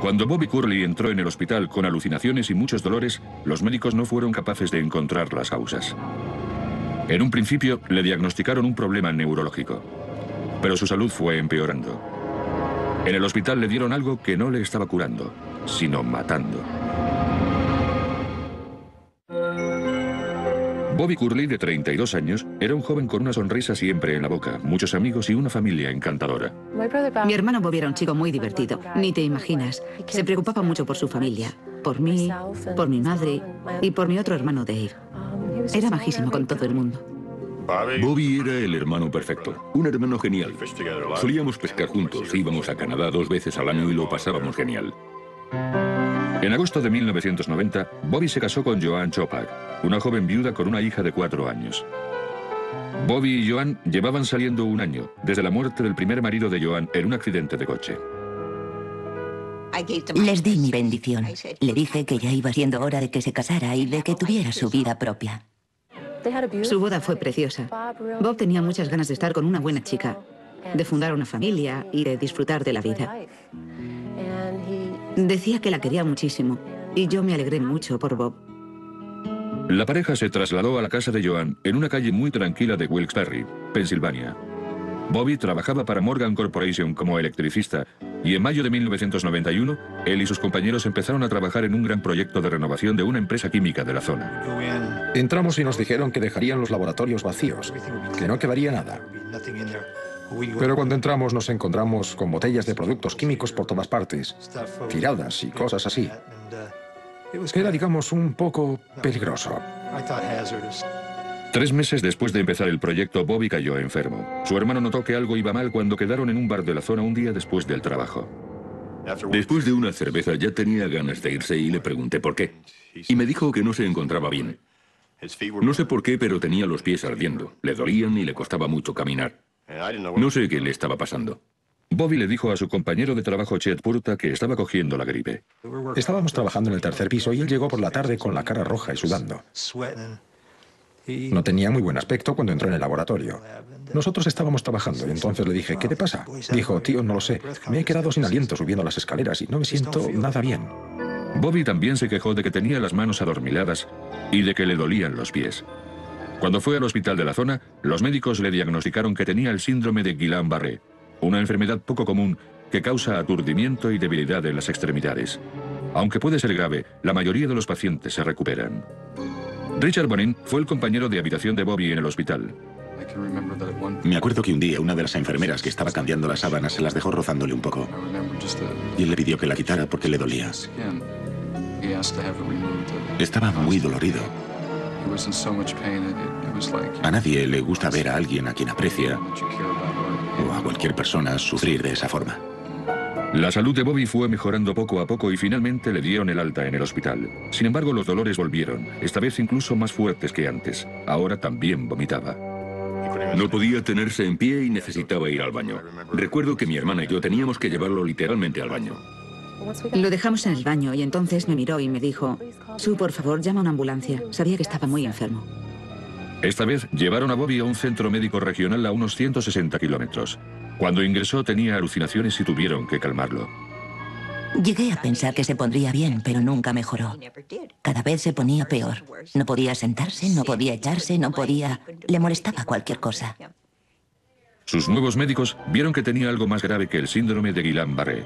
Cuando Bobby Curley entró en el hospital con alucinaciones y muchos dolores, los médicos no fueron capaces de encontrar las causas. En un principio le diagnosticaron un problema neurológico, pero su salud fue empeorando. En el hospital le dieron algo que no le estaba curando, sino matando. Bobby Curley, de 32 años, era un joven con una sonrisa siempre en la boca, muchos amigos y una familia encantadora. Mi hermano Bobby era un chico muy divertido, ni te imaginas. Se preocupaba mucho por su familia, por mí, por mi madre y por mi otro hermano Dave. Era majísimo con todo el mundo. Bobby era el hermano perfecto, un hermano genial. Solíamos pescar juntos, íbamos a Canadá 2 veces al año y lo pasábamos genial. En agosto de 1990, Bobby se casó con Joan Chopak, una joven viuda con una hija de 4 años. Bobby y Joan llevaban saliendo un año, desde la muerte del primer marido de Joan en un accidente de coche. Les di mi bendición. Le dije que ya iba siendo hora de que se casara y de que tuviera su vida propia. Su boda fue preciosa. Bob tenía muchas ganas de estar con una buena chica, de fundar una familia y de disfrutar de la vida. Decía que la quería muchísimo y yo me alegré mucho por Bob. La pareja se trasladó a la casa de Joan en una calle muy tranquila de Wilkes-Barre, Pensilvania. Bobby trabajaba para Morgan Corporation como electricista y en mayo de 1991 él y sus compañeros empezaron a trabajar en un gran proyecto de renovación de una empresa química de la zona. Entramos y nos dijeron que dejarían los laboratorios vacíos, que no quedaría nada. Pero cuando entramos nos encontramos con botellas de productos químicos por todas partes, tiradas y cosas así. Era, digamos, un poco peligroso. 3 meses después de empezar el proyecto, Bobby cayó enfermo. Su hermano notó que algo iba mal cuando quedaron en un bar de la zona un día después del trabajo. Después de una cerveza ya tenía ganas de irse y le pregunté por qué. Y me dijo que no se encontraba bien. No sé por qué, pero tenía los pies ardiendo. Le dolían y le costaba mucho caminar. No sé qué le estaba pasando. Bobby le dijo a su compañero de trabajo Chet Purta que estaba cogiendo la gripe. Estábamos trabajando en el tercer piso y él llegó por la tarde con la cara roja y sudando. No tenía muy buen aspecto cuando entró en el laboratorio. Nosotros estábamos trabajando y entonces le dije, ¿qué te pasa? Dijo, tío, no lo sé. Me he quedado sin aliento subiendo las escaleras y no me siento nada bien. Bobby también se quejó de que tenía las manos adormiladas y de que le dolían los pies. Cuando fue al hospital de la zona, los médicos le diagnosticaron que tenía el síndrome de Guillain-Barré, una enfermedad poco común que causa aturdimiento y debilidad en las extremidades. Aunque puede ser grave, la mayoría de los pacientes se recuperan. Richard Bonin fue el compañero de habitación de Bobby en el hospital. Me acuerdo que un día una de las enfermeras que estaba cambiando las sábanas se las dejó rozándole un poco. Y él le pidió que la quitara porque le dolía. Estaba muy dolorido. A nadie le gusta ver a alguien a quien aprecia o a cualquier persona sufrir de esa forma. La salud de Bobby fue mejorando poco a poco y finalmente le dieron el alta en el hospital. Sin embargo, los dolores volvieron, esta vez incluso más fuertes que antes. Ahora también vomitaba. No podía tenerse en pie y necesitaba ir al baño. Recuerdo que mi hermana y yo teníamos que llevarlo literalmente al baño. Lo dejamos en el baño y entonces me miró y me dijo, Sue, por favor, llama a una ambulancia. Sabía que estaba muy enfermo. Esta vez llevaron a Bobby a un centro médico regional a unos 160 kilómetros. Cuando ingresó tenía alucinaciones y tuvieron que calmarlo. Llegué a pensar que se pondría bien, pero nunca mejoró. Cada vez se ponía peor. No podía sentarse, no podía echarse, no podía... Le molestaba cualquier cosa. Sus nuevos médicos vieron que tenía algo más grave que el síndrome de Guillain-Barré.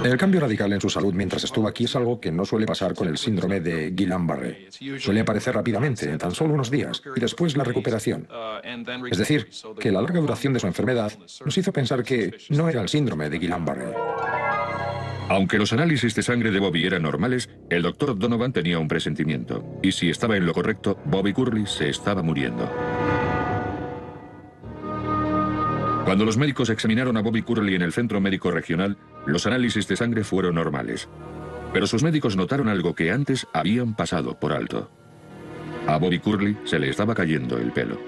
El cambio radical en su salud mientras estuvo aquí es algo que no suele pasar con el síndrome de Guillain-Barré. Suele aparecer rápidamente, en tan solo unos días, y después la recuperación. Es decir, que la larga duración de su enfermedad nos hizo pensar que no era el síndrome de Guillain-Barré. Aunque los análisis de sangre de Bobby eran normales, el doctor Donovan tenía un presentimiento. Y si estaba en lo correcto, Bobby Curley se estaba muriendo. Cuando los médicos examinaron a Bobby Curley en el centro médico regional, los análisis de sangre fueron normales. Pero sus médicos notaron algo que antes habían pasado por alto. A Bobby Curley se le estaba cayendo el pelo.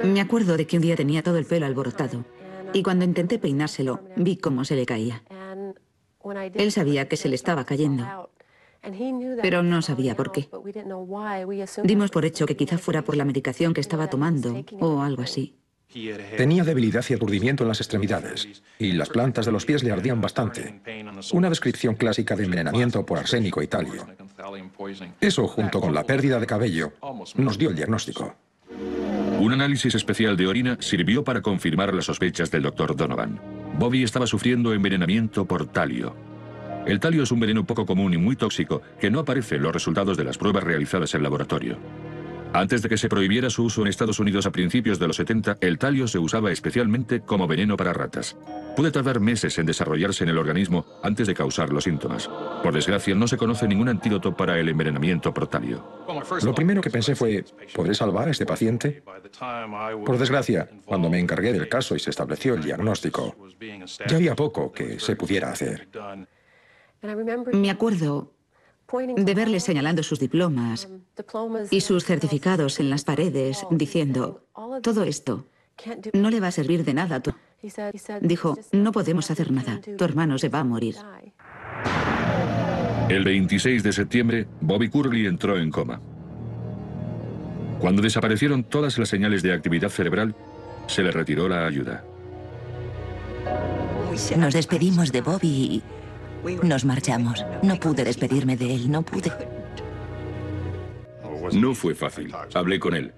Me acuerdo de que un día tenía todo el pelo alborotado y cuando intenté peinárselo vi cómo se le caía. Él sabía que se le estaba cayendo, pero no sabía por qué. Dimos por hecho que quizá fuera por la medicación que estaba tomando o algo así. Tenía debilidad y aturdimiento en las extremidades, y las plantas de los pies le ardían bastante. Una descripción clásica de envenenamiento por arsénico y talio. Eso, junto con la pérdida de cabello, nos dio el diagnóstico. Un análisis especial de orina sirvió para confirmar las sospechas del Dr. Donovan. Bobby estaba sufriendo envenenamiento por talio. El talio es un veneno poco común y muy tóxico que no aparece en los resultados de las pruebas realizadas en laboratorio. Antes de que se prohibiera su uso en Estados Unidos a principios de los 70, el talio se usaba especialmente como veneno para ratas. Puede tardar meses en desarrollarse en el organismo antes de causar los síntomas. Por desgracia, no se conoce ningún antídoto para el envenenamiento por talio. Lo primero que pensé fue, ¿podré salvar a este paciente? Por desgracia, cuando me encargué del caso y se estableció el diagnóstico, ya había poco que se pudiera hacer. Me acuerdo de verle señalando sus diplomas y sus certificados en las paredes, diciendo, todo esto no le va a servir de nada. Dijo, no podemos hacer nada, tu hermano se va a morir. El 26 de septiembre, Bobby Curley entró en coma. Cuando desaparecieron todas las señales de actividad cerebral, se le retiró la ayuda. Nos despedimos de Bobby y nos marchamos. No pude despedirme de él, no pude. No fue fácil. Hablé con él.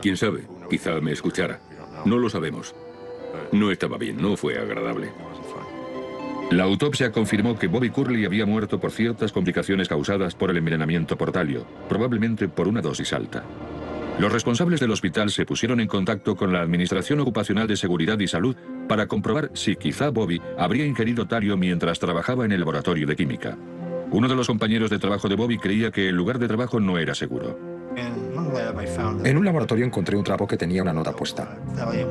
Quién sabe, quizá me escuchara. No lo sabemos. No estaba bien, no fue agradable. La autopsia confirmó que Bobby Curley había muerto por ciertas complicaciones causadas por el envenenamiento por talio, probablemente por una dosis alta. Los responsables del hospital se pusieron en contacto con la Administración Ocupacional de Seguridad y Salud para comprobar si quizá Bobby habría ingerido talio mientras trabajaba en el laboratorio de química. Uno de los compañeros de trabajo de Bobby creía que el lugar de trabajo no era seguro. En un laboratorio encontré un trapo que tenía una nota puesta.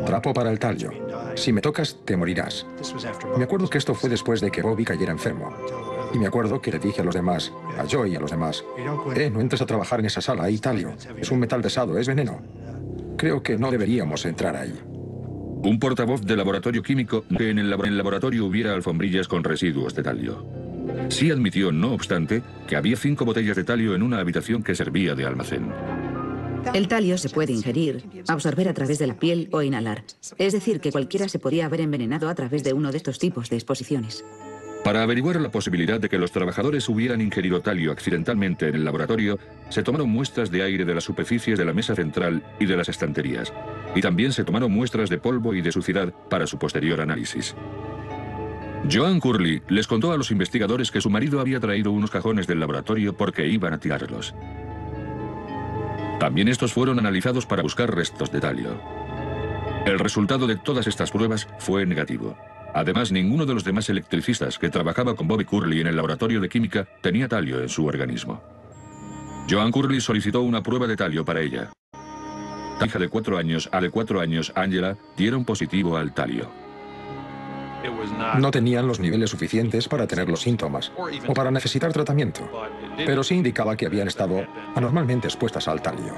Trapo para el talio. Si me tocas, te morirás. Me acuerdo que esto fue después de que Bobby cayera enfermo. Y me acuerdo que le dije a los demás, a Joy y a los demás, no entres a trabajar en esa sala, hay talio. Es un metal pesado, es veneno. Creo que no deberíamos entrar ahí. Un portavoz del laboratorio químico que en el laboratorio hubiera alfombrillas con residuos de talio. Sí admitió, no obstante, que había 5 botellas de talio en una habitación que servía de almacén. El talio se puede ingerir, absorber a través de la piel o inhalar. Es decir, que cualquiera se podría haber envenenado a través de uno de estos tipos de exposiciones. Para averiguar la posibilidad de que los trabajadores hubieran ingerido talio accidentalmente en el laboratorio, se tomaron muestras de aire de las superficies de la mesa central y de las estanterías. Y también se tomaron muestras de polvo y de suciedad para su posterior análisis. Joan Curley les contó a los investigadores que su marido había traído unos cajones del laboratorio porque iban a tirarlos. También estos fueron analizados para buscar restos de talio. El resultado de todas estas pruebas fue negativo. Además, ninguno de los demás electricistas que trabajaba con Bobby Curley en el laboratorio de química tenía talio en su organismo. Joan Curley solicitó una prueba de talio para ella. La hija de 4 años, Angela, dieron positivo al talio. No tenían los niveles suficientes para tener los síntomas o para necesitar tratamiento, pero sí indicaba que habían estado anormalmente expuestas al talio.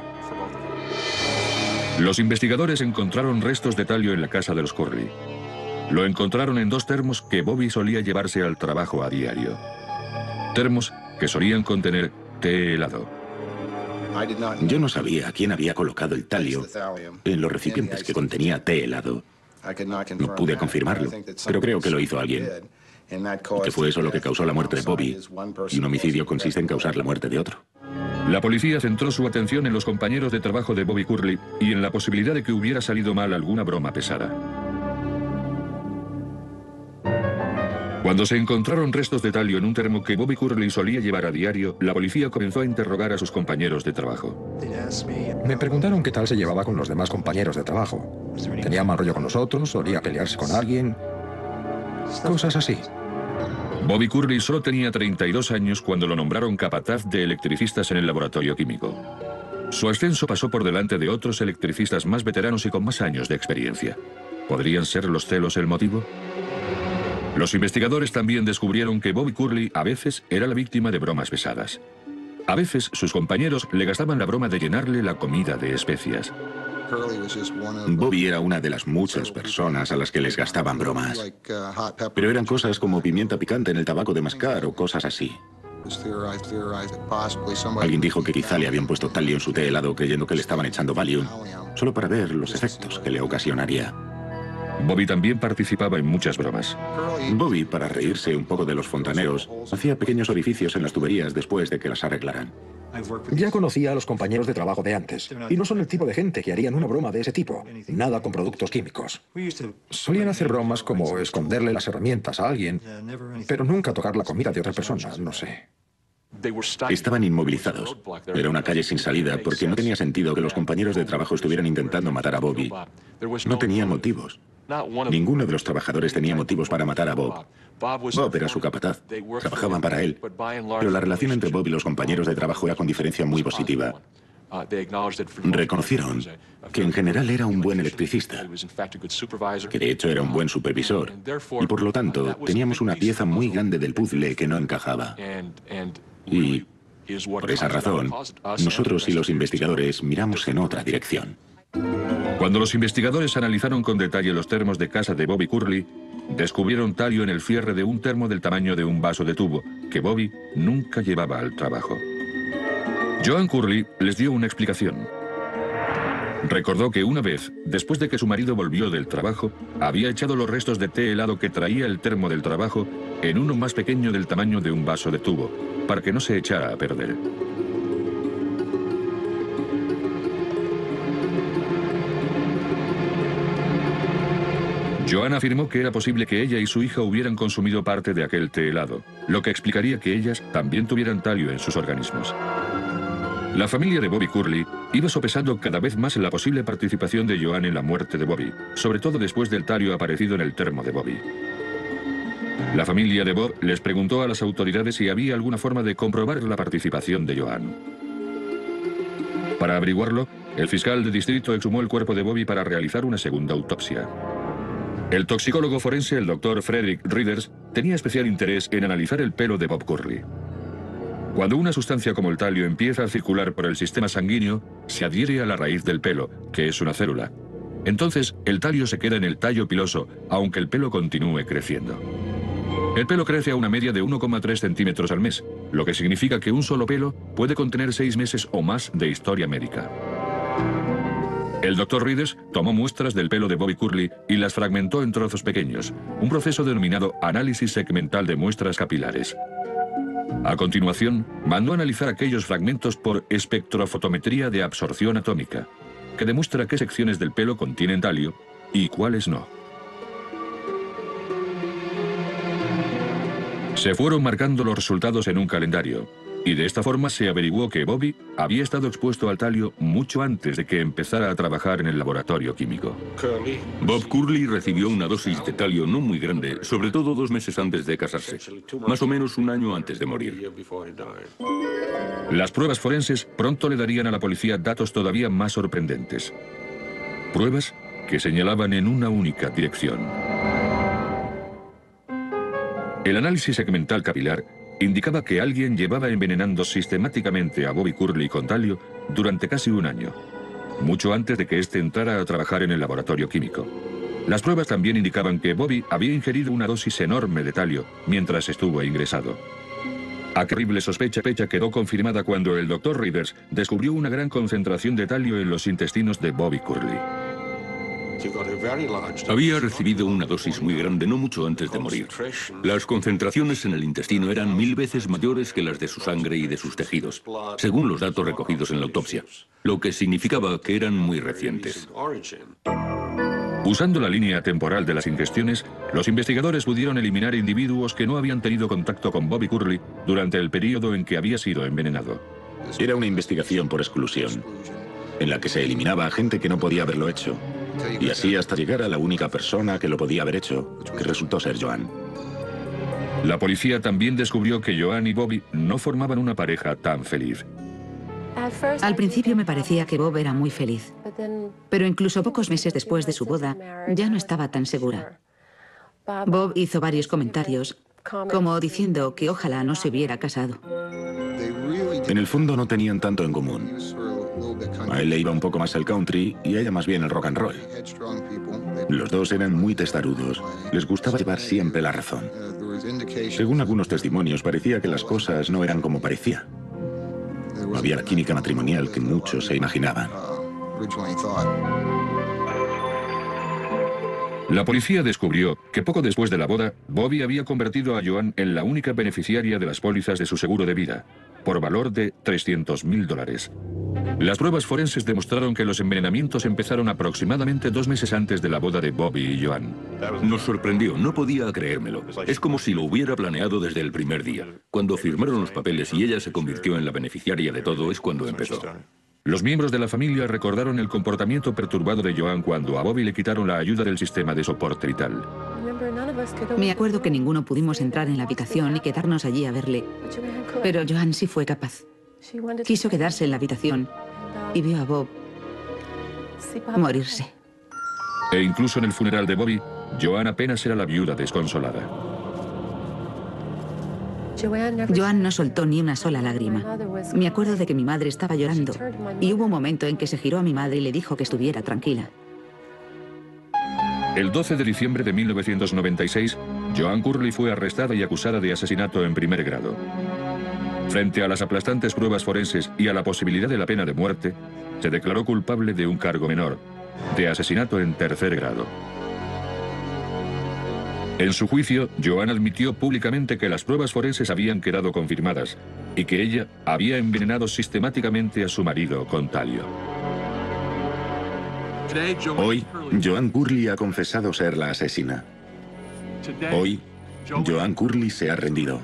Los investigadores encontraron restos de talio en la casa de los Curley. Lo encontraron en 2 termos que Bobby solía llevarse al trabajo a diario. Termos que solían contener té helado. Yo no sabía quién había colocado el talio en los recipientes que contenía té helado. No pude confirmarlo, pero creo que lo hizo alguien. Y que fue eso lo que causó la muerte de Bobby. Y un homicidio consiste en causar la muerte de otro. La policía centró su atención en los compañeros de trabajo de Bobby Curley y en la posibilidad de que hubiera salido mal alguna broma pesada. Cuando se encontraron restos de talio en un termo que Bobby Curley solía llevar a diario, la policía comenzó a interrogar a sus compañeros de trabajo. Me preguntaron qué tal se llevaba con los demás compañeros de trabajo. ¿Tenía mal rollo con nosotros? ¿Solía pelearse con alguien? Cosas así. Bobby Curley solo tenía 32 años cuando lo nombraron capataz de electricistas en el laboratorio químico. Su ascenso pasó por delante de otros electricistas más veteranos y con más años de experiencia. ¿Podrían ser los celos el motivo? Los investigadores también descubrieron que Bobby Curley a veces era la víctima de bromas pesadas. A veces sus compañeros le gastaban la broma de llenarle la comida de especias. Bobby era una de las muchas personas a las que les gastaban bromas. Pero eran cosas como pimienta picante en el tabaco de mascar o cosas así. Alguien dijo que quizá le habían puesto talio en su té helado creyendo que le estaban echando Valium, solo para ver los efectos que le ocasionaría. Bobby también participaba en muchas bromas. Bobby, para reírse un poco de los fontaneros, hacía pequeños orificios en las tuberías después de que las arreglaran. Ya conocía a los compañeros de trabajo de antes, y no son el tipo de gente que harían una broma de ese tipo, nada con productos químicos. Solían hacer bromas como esconderle las herramientas a alguien, pero nunca tocar la comida de otra persona, no sé. Estaban inmovilizados. Era una calle sin salida porque no tenía sentido que los compañeros de trabajo estuvieran intentando matar a Bobby. No tenían motivos. Ninguno de los trabajadores tenía motivos para matar a Bob. Bob era su capataz. Trabajaban para él. Pero la relación entre Bob y los compañeros de trabajo era con diferencia muy positiva. Reconocieron que en general era un buen electricista, que de hecho era un buen supervisor, y por lo tanto teníamos una pieza muy grande del puzzle que no encajaba. Y por esa razón, nosotros y los investigadores miramos en otra dirección. Cuando los investigadores analizaron con detalle los termos de casa de Bobby Curley, descubrieron talio en el cierre de un termo del tamaño de un vaso de tubo, que Bobby nunca llevaba al trabajo. Joan Curley les dio una explicación. Recordó que una vez, después de que su marido volvió del trabajo, había echado los restos de té helado que traía el termo del trabajo en uno más pequeño del tamaño de un vaso de tubo, para que no se echara a perder. Joan afirmó que era posible que ella y su hija hubieran consumido parte de aquel té helado, lo que explicaría que ellas también tuvieran talio en sus organismos. La familia de Bobby Curley iba sopesando cada vez más la posible participación de Joan en la muerte de Bobby, sobre todo después del talio aparecido en el termo de Bobby. La familia de Bob les preguntó a las autoridades si había alguna forma de comprobar la participación de Joan. Para averiguarlo, el fiscal de distrito exhumó el cuerpo de Bobby para realizar una segunda autopsia. El toxicólogo forense, el Dr. Frederick Readers, tenía especial interés en analizar el pelo de Bob Curley. Cuando una sustancia como el talio empieza a circular por el sistema sanguíneo, se adhiere a la raíz del pelo, que es una célula. Entonces, el talio se queda en el tallo piloso, aunque el pelo continúe creciendo. El pelo crece a una media de 1,3 centímetros al mes, lo que significa que un solo pelo puede contener 6 meses o más de historia médica. El Dr. Readers tomó muestras del pelo de Bobby Curley y las fragmentó en trozos pequeños, un proceso denominado análisis segmental de muestras capilares. A continuación, mandó analizar aquellos fragmentos por espectrofotometría de absorción atómica, que demuestra qué secciones del pelo contienen talio y cuáles no. Se fueron marcando los resultados en un calendario, y de esta forma se averiguó que Bobby había estado expuesto al talio mucho antes de que empezara a trabajar en el laboratorio químico. Bob Curley recibió una dosis de talio no muy grande, sobre todo 2 meses antes de casarse, más o menos un año antes de morir. Las pruebas forenses pronto le darían a la policía datos todavía más sorprendentes. Pruebas que señalaban en una única dirección. El análisis segmental capilar indicaba que alguien llevaba envenenando sistemáticamente a Bobby Curley con talio durante casi un año, mucho antes de que éste entrara a trabajar en el laboratorio químico. Las pruebas también indicaban que Bobby había ingerido una dosis enorme de talio mientras estuvo ingresado. Aquella horrible sospecha quedó confirmada cuando el Dr. Readers descubrió una gran concentración de talio en los intestinos de Bobby Curley. Había recibido una dosis muy grande no mucho antes de morir. Las concentraciones en el intestino eran 1000 veces mayores que las de su sangre y de sus tejidos, según los datos recogidos en la autopsia, lo que significaba que eran muy recientes. Usando la línea temporal de las ingestiones, los investigadores pudieron eliminar individuos que no habían tenido contacto con Bobby Curley durante el periodo en que había sido envenenado. Era una investigación por exclusión, en la que se eliminaba a gente que no podía haberlo hecho. Y así hasta llegar a la única persona que lo podía haber hecho, que resultó ser Joan. La policía también descubrió que Joan y Bobby no formaban una pareja tan feliz. Al principio me parecía que Bob era muy feliz, pero incluso pocos meses después de su boda ya no estaba tan segura. Bob hizo varios comentarios, como diciendo que ojalá no se hubiera casado. En el fondo no tenían tanto en común. A él le iba un poco más el country y a ella más bien el rock and roll. Los dos eran muy testarudos. Les gustaba llevar siempre la razón. Según algunos testimonios, parecía que las cosas no eran como parecía. No había la química matrimonial que muchos se imaginaban. La policía descubrió que poco después de la boda, Bobby había convertido a Joan en la única beneficiaria de las pólizas de su seguro de vida, por valor de $300.000. Las pruebas forenses demostraron que los envenenamientos empezaron aproximadamente 2 meses antes de la boda de Bobby y Joan. Nos sorprendió, no podía creérmelo. Es como si lo hubiera planeado desde el primer día. Cuando firmaron los papeles y ella se convirtió en la beneficiaria de todo, es cuando empezó. Los miembros de la familia recordaron el comportamiento perturbado de Joan cuando a Bobby le quitaron la ayuda del sistema de soporte vital. Me acuerdo que ninguno pudimos entrar en la habitación y quedarnos allí a verle, pero Joan sí fue capaz. Quiso quedarse en la habitación y vio a Bob morirse. E incluso en el funeral de Bobby, Joan apenas era la viuda desconsolada. Joan no soltó ni una sola lágrima. Me acuerdo de que mi madre estaba llorando y hubo un momento en que se giró a mi madre y le dijo que estuviera tranquila. El 12 de diciembre de 1996, Joan Curley fue arrestada y acusada de asesinato en primer grado. Frente a las aplastantes pruebas forenses y a la posibilidad de la pena de muerte, se declaró culpable de un cargo menor, de asesinato en tercer grado. En su juicio, Joan admitió públicamente que las pruebas forenses habían quedado confirmadas y que ella había envenenado sistemáticamente a su marido con talio. Hoy, Joan Curley ha confesado ser la asesina. Hoy, Joan Curley se ha rendido.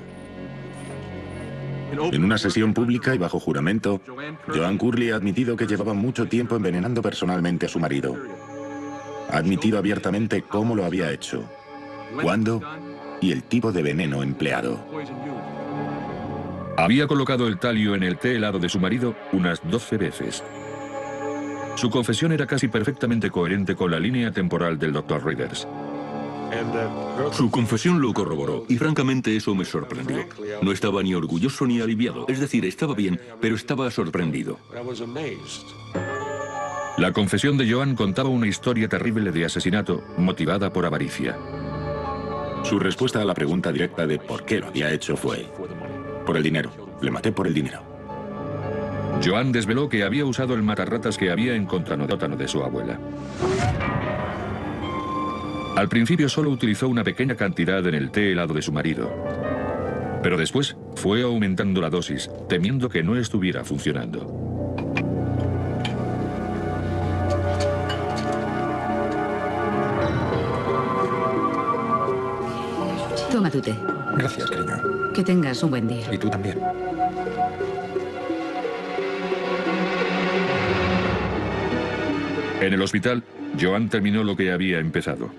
En una sesión pública y bajo juramento, Joan Curley ha admitido que llevaba mucho tiempo envenenando personalmente a su marido. Ha admitido abiertamente cómo lo había hecho, cuándo y el tipo de veneno empleado. Había colocado el talio en el té helado de su marido unas 12 veces. Su confesión era casi perfectamente coherente con la línea temporal del Dr. Readers. Su confesión lo corroboró y francamente eso me sorprendió. No estaba ni orgulloso ni aliviado, es decir, estaba bien, pero estaba sorprendido. La confesión de Joan contaba una historia terrible de asesinato motivada por avaricia. Su respuesta a la pregunta directa de por qué lo había hecho fue: por el dinero. Le maté por el dinero. Joan desveló que había usado el matarratas que había encontrado en el sótano de su abuela. Al principio solo utilizó una pequeña cantidad en el té helado de su marido, pero después fue aumentando la dosis, temiendo que no estuviera funcionando. Toma tu té. Gracias, cariño. Que tengas un buen día. Y tú también. En el hospital, Joan terminó lo que había empezado.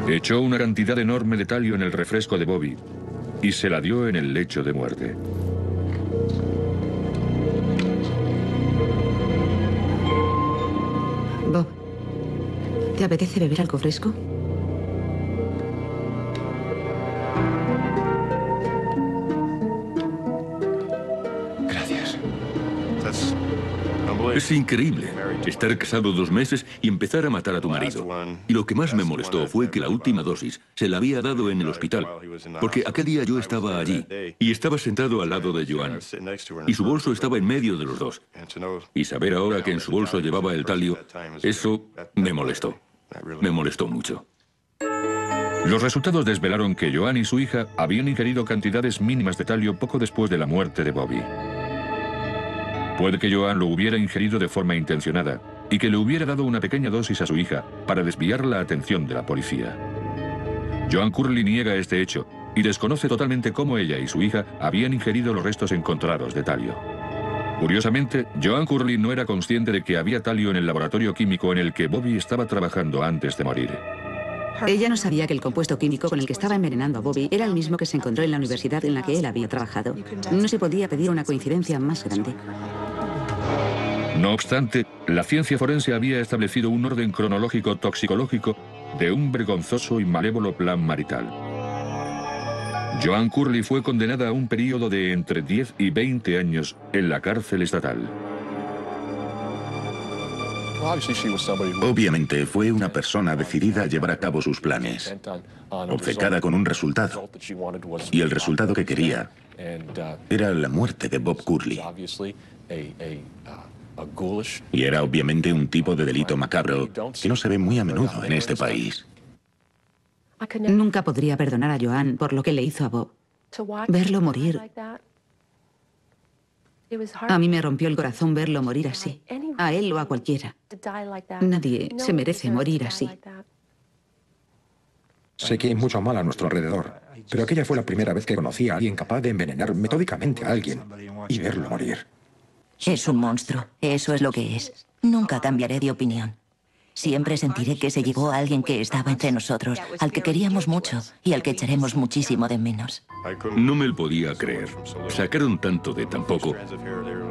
Echó una cantidad enorme de talio en el refresco de Bobby y se la dio en el lecho de muerte. Bob, ¿te apetece beber algo fresco? Gracias. Es increíble estar casado 2 meses y empezar a matar a tu marido. Y lo que más me molestó fue que la última dosis se la había dado en el hospital, porque aquel día yo estaba allí y estaba sentado al lado de Joan y su bolso estaba en medio de los dos. Y saber ahora que en su bolso llevaba el talio, eso me molestó. Me molestó mucho. Los resultados desvelaron que Joan y su hija habían ingerido cantidades mínimas de talio poco después de la muerte de Bobby. Puede que Joan lo hubiera ingerido de forma intencionada y que le hubiera dado una pequeña dosis a su hija para desviar la atención de la policía. Joan Curley niega este hecho y desconoce totalmente cómo ella y su hija habían ingerido los restos encontrados de talio. Curiosamente, Joan Curley no era consciente de que había talio en el laboratorio químico en el que Bobby estaba trabajando antes de morir. Ella no sabía que el compuesto químico con el que estaba envenenando a Bobby era el mismo que se encontró en la universidad en la que él había trabajado. No se podía pedir una coincidencia más grande. No obstante, la ciencia forense había establecido un orden cronológico toxicológico de un vergonzoso y malévolo plan marital. Joanne Curley fue condenada a un período de entre 10 y 20 años en la cárcel estatal. Obviamente fue una persona decidida a llevar a cabo sus planes, obcecada con un resultado. Y el resultado que quería era la muerte de Bob Curley. Y era obviamente un tipo de delito macabro que no se ve muy a menudo en este país. Nunca podría perdonar a Joanne por lo que le hizo a Bob. Verlo morir. A mí me rompió el corazón verlo morir así. A él o a cualquiera. Nadie se merece morir así. Sé que hay mucho mal a nuestro alrededor, pero aquella fue la primera vez que conocí a alguien capaz de envenenar metódicamente a alguien y verlo morir. Es un monstruo, eso es lo que es. Nunca cambiaré de opinión. Siempre sentiré que se llevó a alguien que estaba entre nosotros, al que queríamos mucho y al que echaremos muchísimo de menos. No me lo podía creer. Sacaron tanto de tan poco.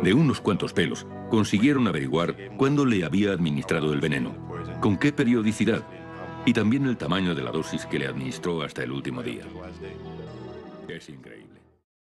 De unos cuantos pelos, consiguieron averiguar cuándo le había administrado el veneno, con qué periodicidad, y también el tamaño de la dosis que le administró hasta el último día. Es increíble.